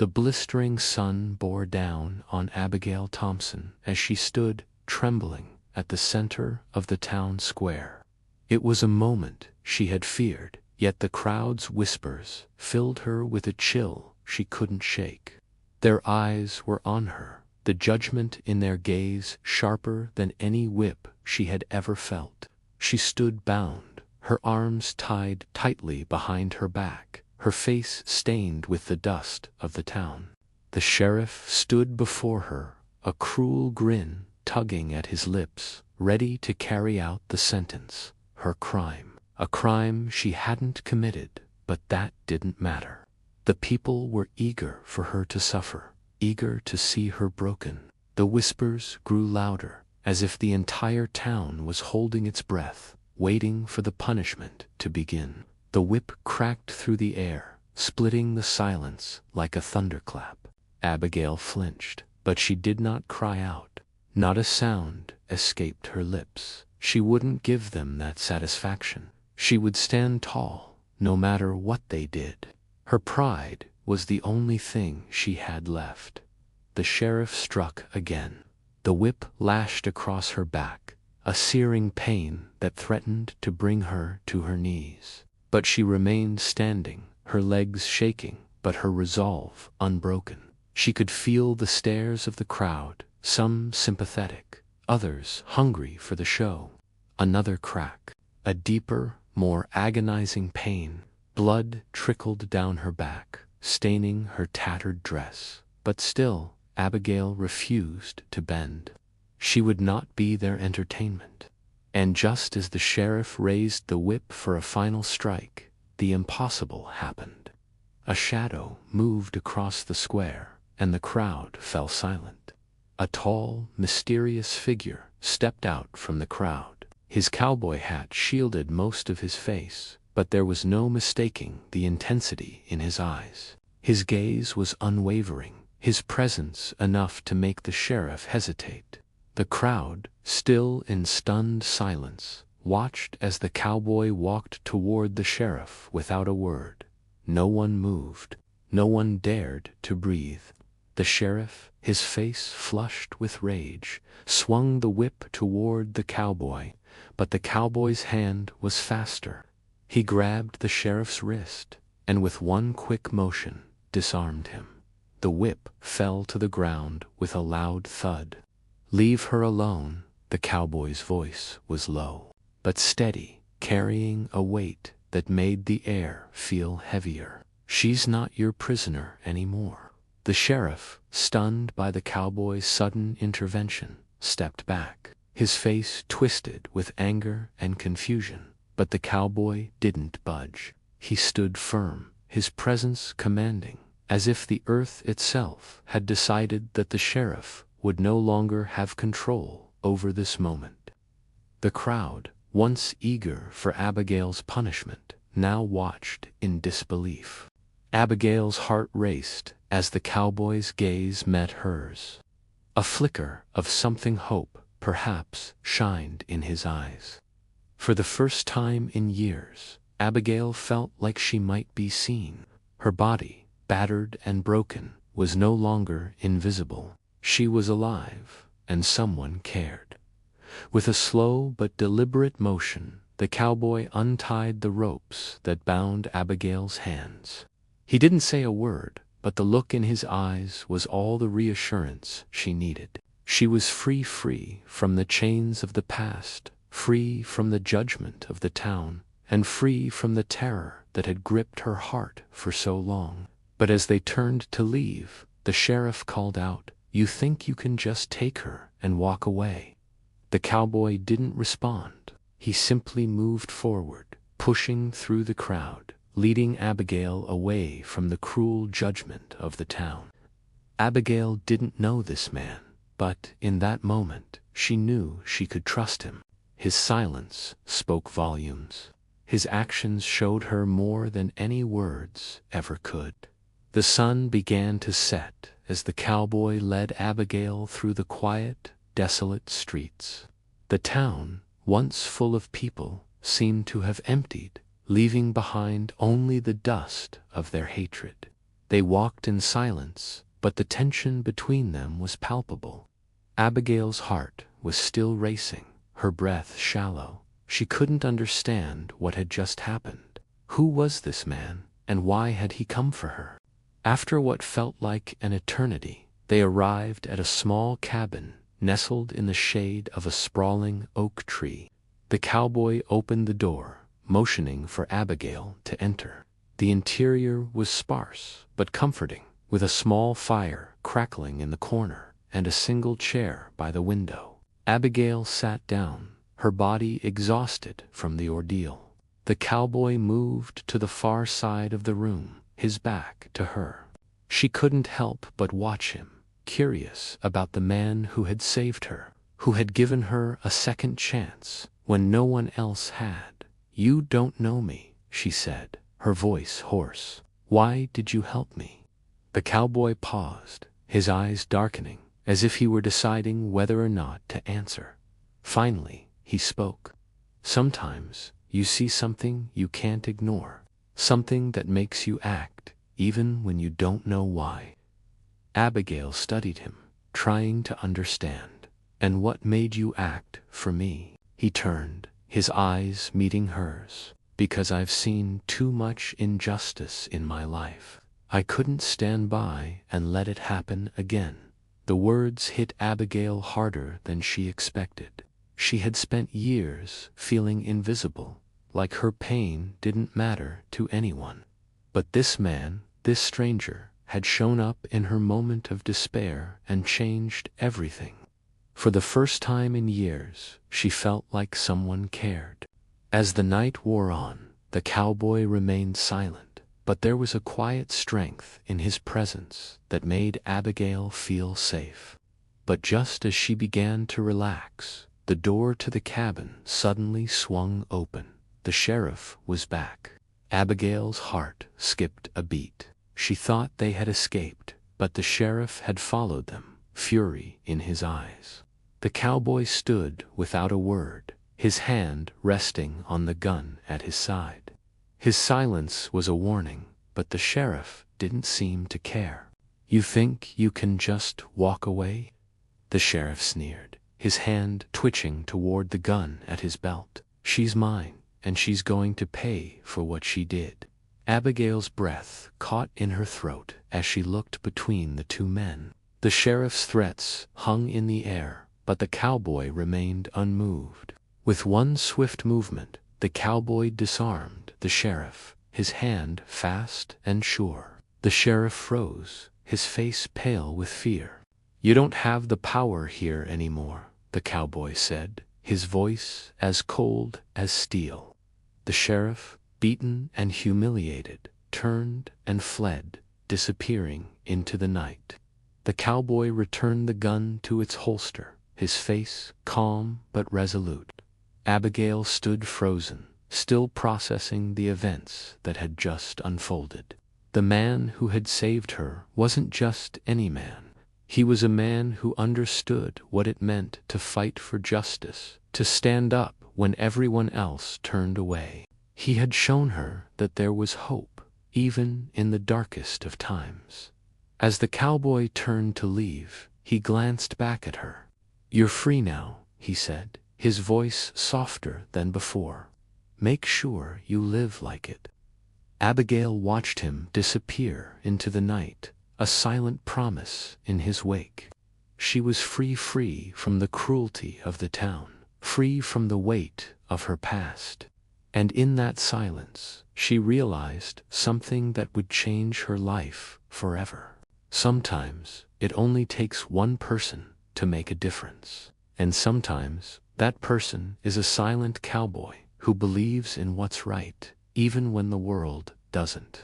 The blistering sun bore down on Abigail Thompson as she stood, trembling, at the center of the town square. It was a moment she had feared, yet the crowd's whispers filled her with a chill she couldn't shake. Their eyes were on her, the judgment in their gaze sharper than any whip she had ever felt. She stood bound, her arms tied tightly behind her back, her face stained with the dust of the town. The sheriff stood before her, a cruel grin tugging at his lips, ready to carry out the sentence. Her crime, a crime she hadn't committed, but that didn't matter. The people were eager for her to suffer, eager to see her broken. The whispers grew louder, as if the entire town was holding its breath, waiting for the punishment to begin. The whip cracked through the air, splitting the silence like a thunderclap. Abigail flinched, but she did not cry out. Not a sound escaped her lips. She wouldn't give them that satisfaction. She would stand tall, no matter what they did. Her pride was the only thing she had left. The sheriff struck again. The whip lashed across her back, a searing pain that threatened to bring her to her knees. But she remained standing, her legs shaking, but her resolve unbroken. She could feel the stares of the crowd, some sympathetic, others hungry for the show. Another crack, a deeper, more agonizing pain. Blood trickled down her back, staining her tattered dress. But still, Abigail refused to bend. She would not be their entertainment. And just as the sheriff raised the whip for a final strike, the impossible happened. A shadow moved across the square, and the crowd fell silent. A tall, mysterious figure stepped out from the crowd. His cowboy hat shielded most of his face, but there was no mistaking the intensity in his eyes. His gaze was unwavering, his presence enough to make the sheriff hesitate. The crowd, still in stunned silence, watched as the cowboy walked toward the sheriff without a word. No one moved. No one dared to breathe. The sheriff, his face flushed with rage, swung the whip toward the cowboy, but the cowboy's hand was faster. He grabbed the sheriff's wrist, and with one quick motion, disarmed him. The whip fell to the ground with a loud thud. "Leave her alone," the cowboy's voice was low, but steady, carrying a weight that made the air feel heavier. "She's not your prisoner anymore." The sheriff, stunned by the cowboy's sudden intervention, stepped back. His face twisted with anger and confusion, but the cowboy didn't budge. He stood firm, his presence commanding, as if the earth itself had decided that the sheriff would no longer have control over this moment. The crowd, once eager for Abigail's punishment, now watched in disbelief. Abigail's heart raced as the cowboy's gaze met hers. A flicker of something hope, perhaps, shined in his eyes. For the first time in years, Abigail felt like she might be seen. Her body, battered and broken, was no longer invisible. She was alive, and someone cared. With a slow but deliberate motion, the cowboy untied the ropes that bound Abigail's hands. He didn't say a word, but the look in his eyes was all the reassurance she needed. She was free from the chains of the past, free from the judgment of the town, and free from the terror that had gripped her heart for so long. But as they turned to leave, the sheriff called out, "You think you can just take her and walk away?" The cowboy didn't respond. He simply moved forward, pushing through the crowd, leading Abigail away from the cruel judgment of the town. Abigail didn't know this man, but in that moment she knew she could trust him. His silence spoke volumes. His actions showed her more than any words ever could. The sun began to set as the cowboy led Abigail through the quiet, desolate streets. The town, once full of people, seemed to have emptied, leaving behind only the dust of their hatred. They walked in silence, but the tension between them was palpable. Abigail's heart was still racing, her breath shallow. She couldn't understand what had just happened. Who was this man, and why had he come for her? After what felt like an eternity, they arrived at a small cabin nestled in the shade of a sprawling oak tree. The cowboy opened the door, motioning for Abigail to enter. The interior was sparse but comforting, with a small fire crackling in the corner and a single chair by the window. Abigail sat down, her body exhausted from the ordeal. The cowboy moved to the far side of the room, his back to her. She couldn't help but watch him, curious about the man who had saved her, who had given her a second chance when no one else had. "You don't know me," she said, her voice hoarse. "Why did you help me?" The cowboy paused, his eyes darkening, as if he were deciding whether or not to answer. Finally, he spoke. "Sometimes you see something you can't ignore, something that makes you act, even when you don't know why." Abigail studied him, trying to understand. "And what made you act for me?" He turned, his eyes meeting hers. "Because I've seen too much injustice in my life. I couldn't stand by and let it happen again." The words hit Abigail harder than she expected. She had spent years feeling invisible, like her pain didn't matter to anyone. But this man, this stranger, had shown up in her moment of despair and changed everything. For the first time in years, she felt like someone cared. As the night wore on, the cowboy remained silent, but there was a quiet strength in his presence that made Abigail feel safe. But just as she began to relax, the door to the cabin suddenly swung open. The sheriff was back. Abigail's heart skipped a beat. She thought they had escaped, but the sheriff had followed them, fury in his eyes. The cowboy stood without a word, his hand resting on the gun at his side. His silence was a warning, but the sheriff didn't seem to care. "You think you can just walk away?" The sheriff sneered, his hand twitching toward the gun at his belt. "She's mine, and she's going to pay for what she did." Abigail's breath caught in her throat as she looked between the two men. The sheriff's threats hung in the air, but the cowboy remained unmoved. With one swift movement, the cowboy disarmed the sheriff, his hand fast and sure. The sheriff froze, his face pale with fear. "You don't have the power here anymore," the cowboy said, his voice as cold as steel. The sheriff, beaten and humiliated, turned and fled, disappearing into the night. The cowboy returned the gun to its holster, his face calm but resolute. Abigail stood frozen, still processing the events that had just unfolded. The man who had saved her wasn't just any man. He was a man who understood what it meant to fight for justice, to stand up when everyone else turned away. He had shown her that there was hope, even in the darkest of times. As the cowboy turned to leave, he glanced back at her. "You're free now," he said, his voice softer than before. "Make sure you live like it." Abigail watched him disappear into the night, a silent promise in his wake. She was free from the cruelty of the town, free from the weight of her past. And in that silence, she realized something that would change her life forever. Sometimes it only takes one person to make a difference. And sometimes that person is a silent cowboy who believes in what's right, even when the world doesn't.